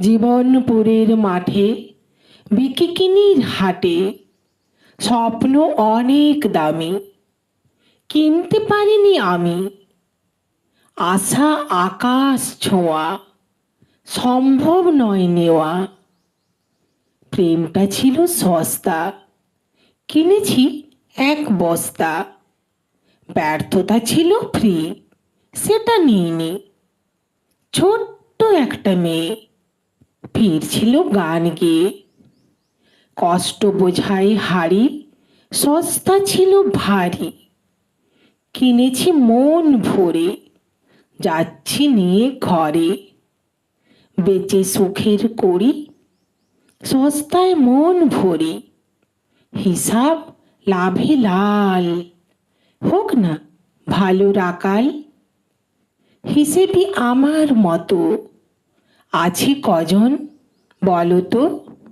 জীবনপুরের মাঠে বিকিকিনির হাটে স্বপ্ন অনেক দামি, কিনতে পারিনি আমি। আশা আকাশ ছোঁয়া, সম্ভব নয় নেওয়া। প্রেমটা ছিল সস্তা, কিনেছি এক বস্তা। ব্যর্থতা ছিল ফ্রি, সেটা নিইনি। ছোট্ট একটা মেয়ে ফিরছিল গান গেয়ে। কষ্ট বোঝাই হাড়ি, সস্তা ছিল ভারী। কিনেছি মন ভরে, যাচ্ছি নিয়ে ঘরে। বেচে সুখের করি, সস্তায় মন ভরি। হিসাব লাভে লাল, হোক না ভালো রাকাল। হিসেবি আমার মতো আছে কজন বলো তো?